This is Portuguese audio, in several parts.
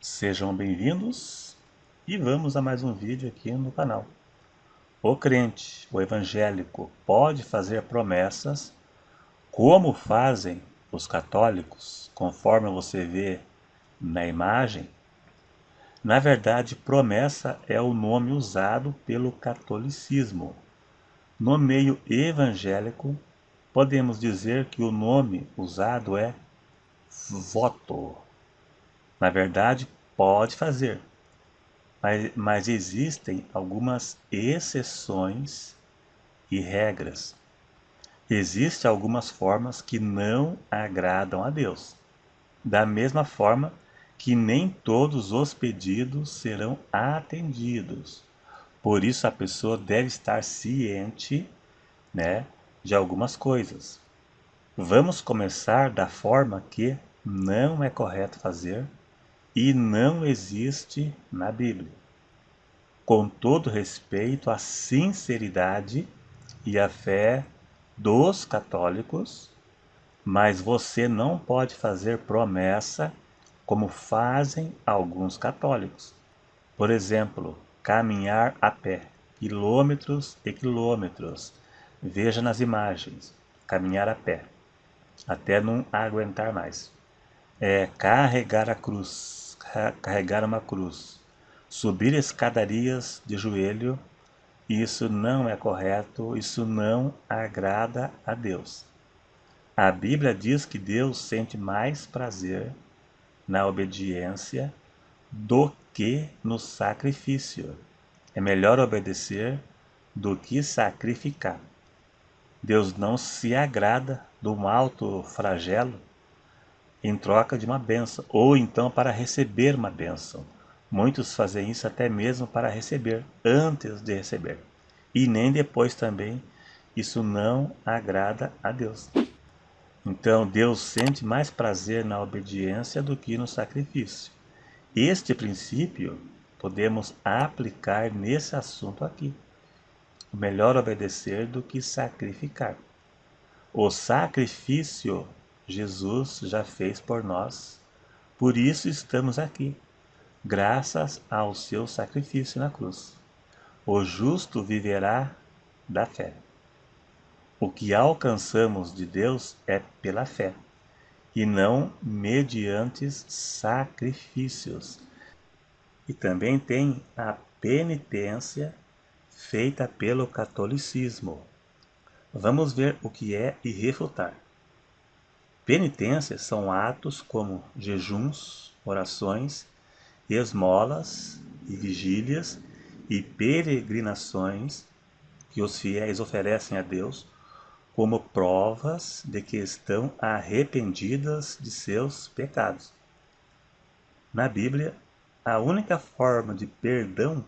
Sejam bem-vindos e vamos a mais um vídeo aqui no canal. O crente, o evangélico, pode fazer promessas como fazem os católicos, conforme você vê na imagem. Na verdade, promessa é o nome usado pelo catolicismo. No meio evangélico, podemos dizer que o nome usado é voto. Na verdade, pode fazer, mas existem algumas exceções e regras. Existem algumas formas que não agradam a Deus. Da mesma forma que nem todos os pedidos serão atendidos. Por isso a pessoa deve estar ciente, né, de algumas coisas. Vamos começar da forma que não é correto fazer e não existe na Bíblia. Com todo respeito à sinceridade e à fé dos católicos, mas você não pode fazer promessa como fazem alguns católicos. Por exemplo, caminhar a pé, quilômetros e quilômetros. Veja nas imagens, caminhar a pé, até não aguentar mais. Carregar a cruz, carregar uma cruz, subir escadarias de joelho, isso não é correto, isso não agrada a Deus. A Bíblia diz que Deus sente mais prazer na obediência do que no sacrifício. É melhor obedecer do que sacrificar. Deus não se agrada de um alto flagelo em troca de uma bênção, ou então para receber uma bênção. Muitos fazem isso até mesmo para receber, antes de receber. E nem depois também. Isso não agrada a Deus. Então Deus sente mais prazer na obediência do que no sacrifício. Este princípio podemos aplicar nesse assunto aqui. Melhor obedecer do que sacrificar. O sacrifício Jesus já fez por nós, por isso estamos aqui, graças ao seu sacrifício na cruz. O justo viverá da fé. O que alcançamos de Deus é pela fé, e não mediante sacrifícios. E também tem a penitência feita pelo catolicismo. Vamos ver o que é e refutar. Penitências são atos como jejuns, orações, esmolas e vigílias e peregrinações que os fiéis oferecem a Deus como provas de que estão arrependidas de seus pecados. Na Bíblia, a única forma de perdão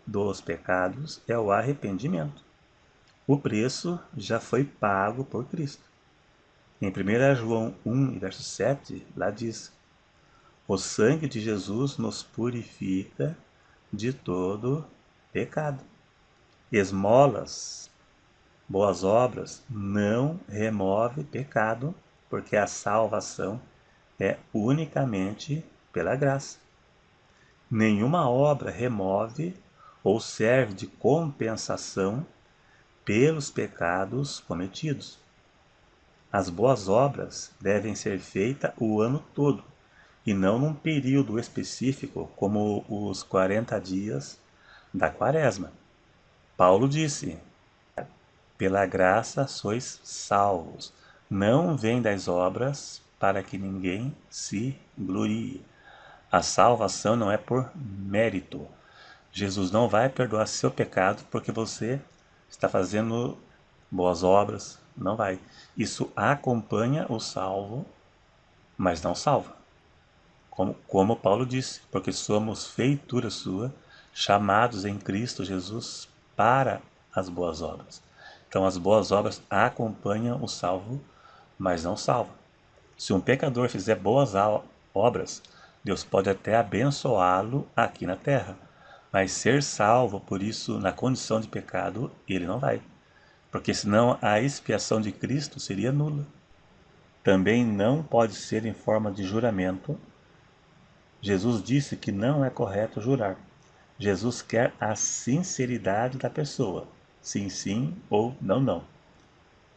dos pecados é o arrependimento. O preço já foi pago por Cristo. Em 1 João 1, verso 7, lá diz: o sangue de Jesus nos purifica de todo pecado. Esmolas, boas obras, não remove pecado, porque a salvação é unicamente pela graça. Nenhuma obra remove ou serve de compensação pelos pecados cometidos. As boas obras devem ser feitas o ano todo, e não num período específico como os 40 dias da quaresma. Paulo disse: pela graça sois salvos, não vem das obras para que ninguém se glorie. A salvação não é por mérito. Jesus não vai perdoar seu pecado porque você está fazendo boas obras, não vai. Isso acompanha o salvo, mas não salva. Como Paulo disse, porque somos feitura sua, chamados em Cristo Jesus para as boas obras. Então as boas obras acompanham o salvo, mas não salvam. Se um pecador fizer boas obras, Deus pode até abençoá-lo aqui na terra, mas ser salvo por isso na condição de pecado, ele não vai, porque senão a expiação de Cristo seria nula. Também não pode ser em forma de juramento, Jesus disse que não é correto jurar. Jesus quer a sinceridade da pessoa, sim, sim ou não, não.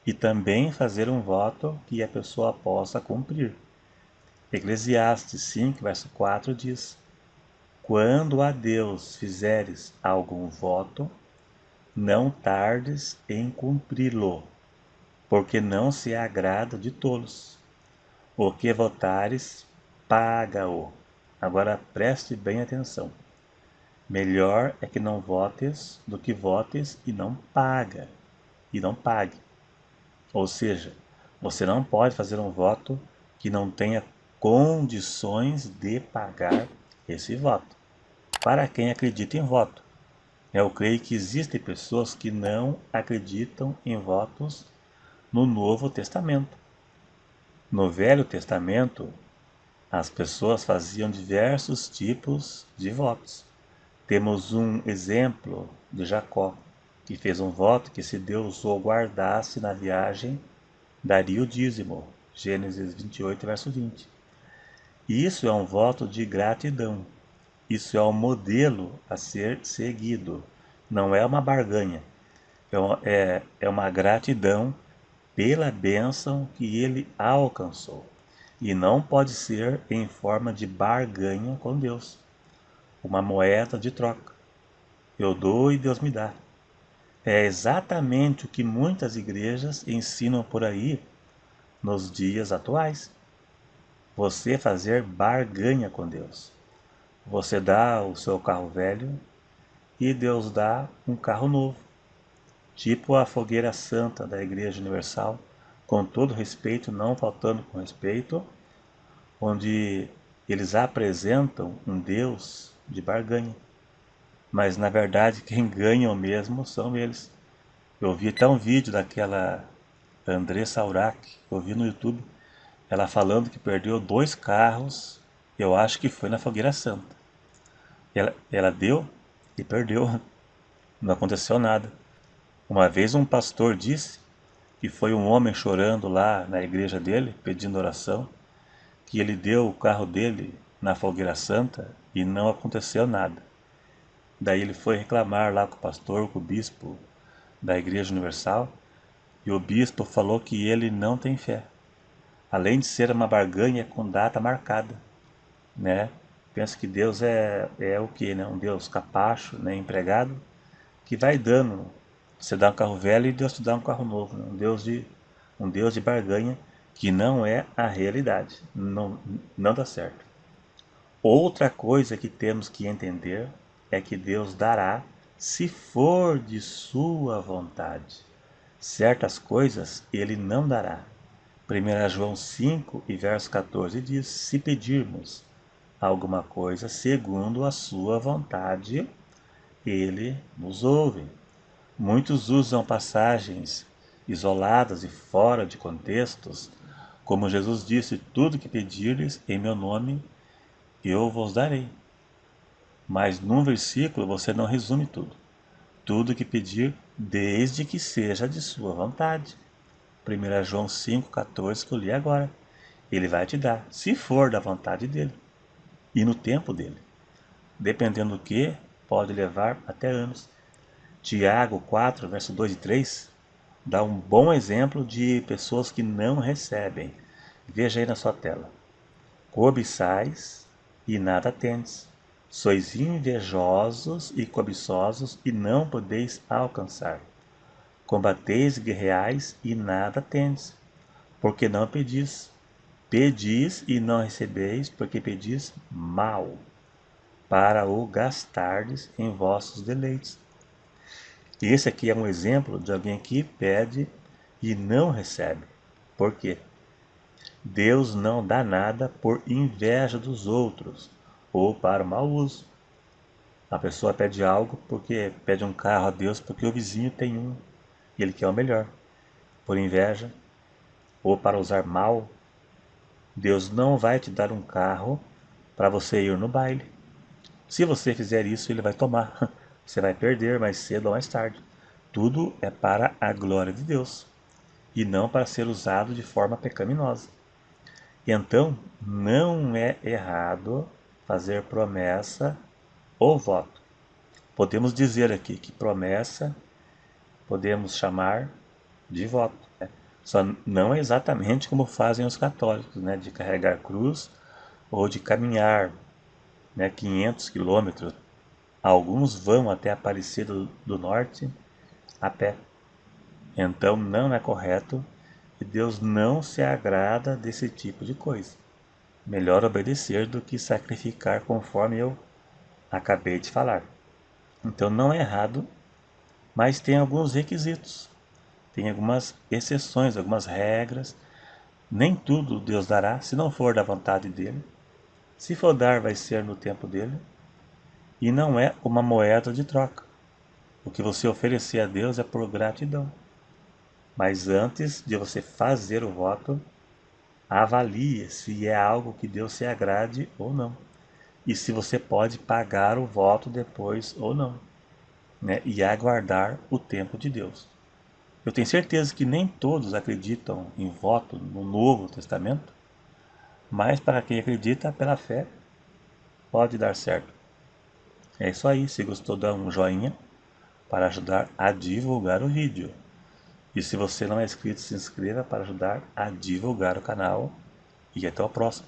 E também fazer um voto que a pessoa possa cumprir. Eclesiastes 5, verso 4 diz: Quando a Deus fizeres algum voto, não tardes em cumpri-lo, porque não se agrada de tolos. O que votares, paga-o. Agora preste bem atenção. Melhor é que não votes do que votes e não pague. Ou seja, você não pode fazer um voto que não tenha condições de pagar esse voto. Para quem acredita em voto, eu creio que existem pessoas que não acreditam em votos no Novo Testamento. No Velho Testamento, as pessoas faziam diversos tipos de votos. Temos um exemplo de Jacó, que fez um voto que se Deus o guardasse na viagem, daria o dízimo. Gênesis 28, verso 20. Isso é um voto de gratidão. Isso é um modelo a ser seguido. Não é uma barganha. É uma gratidão pela bênção que ele alcançou. E não pode ser em forma de barganha com Deus. Uma moeda de troca. Eu dou e Deus me dá. É exatamente o que muitas igrejas ensinam por aí nos dias atuais. Você fazer barganha com Deus. Você dá o seu carro velho e Deus dá um carro novo. Tipo a fogueira santa da Igreja Universal, com todo respeito, não faltando com respeito, onde eles apresentam um Deus de barganha. Mas na verdade quem ganham mesmo são eles. Eu vi até um vídeo daquela Andressa Urach, eu vi no YouTube, ela falando que perdeu 2 carros, eu acho que foi na Fogueira Santa. Ela deu e perdeu, não aconteceu nada. Uma vez um pastor disse que foi um homem chorando lá na igreja dele, pedindo oração, que ele deu o carro dele na Fogueira Santa e não aconteceu nada. Daí ele foi reclamar lá com o pastor, com o bispo da Igreja Universal, e o bispo falou que ele não tem fé. Além de ser uma barganha com data marcada, né? Pensa que Deus é o que, né? Um Deus capacho, né? Empregado, que vai dando. Você dá um carro velho e Deus te dá um carro novo, né? Um Deus de barganha que não é a realidade. Não, não dá certo. Outra coisa que temos que entender é que Deus dará se for de sua vontade. Certas coisas ele não dará. 1 João 5 e verso 14 diz: Se pedirmos alguma coisa segundo a sua vontade, ele nos ouve. Muitos usam passagens isoladas e fora de contextos, como Jesus disse: Tudo que pedirdes em meu nome, eu vos darei. Mas num versículo você não resume tudo. Tudo que pedir, desde que seja de sua vontade. 1 João 5,14 que eu li agora. Ele vai te dar, se for da vontade dele e no tempo dele. Dependendo do que, pode levar até anos. Tiago 4, verso 2 e 3 dá um bom exemplo de pessoas que não recebem. Veja aí na sua tela. Cobiçais e nada tendes. Sois invejosos e cobiçosos e não podeis alcançar. Combateis e guerreais e nada tendes, porque não pedis. Pedis e não recebeis, porque pedis mal, para o gastardes em vossos deleites. Esse aqui é um exemplo de alguém que pede e não recebe. Por quê? Deus não dá nada por inveja dos outros ou para o mau uso. A pessoa pede algo porque pede um carro a Deus porque o vizinho tem um e ele quer o melhor. Por inveja ou para usar mal, Deus não vai te dar um carro para você ir no baile. Se você fizer isso, ele vai tomar. Você vai perder mais cedo ou mais tarde. Tudo é para a glória de Deus e não para ser usado de forma pecaminosa. Então, não é errado fazer promessa ou voto. Podemos dizer aqui que promessa podemos chamar de voto, né? Só não é exatamente como fazem os católicos, né? De carregar cruz ou de caminhar, né? 500 quilômetros. Alguns vão até Aparecida do Norte a pé. Então não é correto e Deus não se agrada desse tipo de coisa. Melhor obedecer do que sacrificar, conforme eu acabei de falar. Então não é errado, mas tem alguns requisitos, tem algumas exceções, algumas regras. Nem tudo Deus dará se não for da vontade dele. Se for dar, vai ser no tempo dele. E não é uma moeda de troca. O que você oferecer a Deus é por gratidão. Mas antes de você fazer o voto, avalie se é algo que Deus se agrade ou não. E se você pode pagar o voto depois ou não, né? E aguardar o tempo de Deus. Eu tenho certeza que nem todos acreditam em voto no Novo Testamento, mas para quem acredita pela fé, pode dar certo. É isso aí, se gostou, dá um joinha para ajudar a divulgar o vídeo. E se você não é inscrito, se inscreva para ajudar a divulgar o canal. E até o próximo.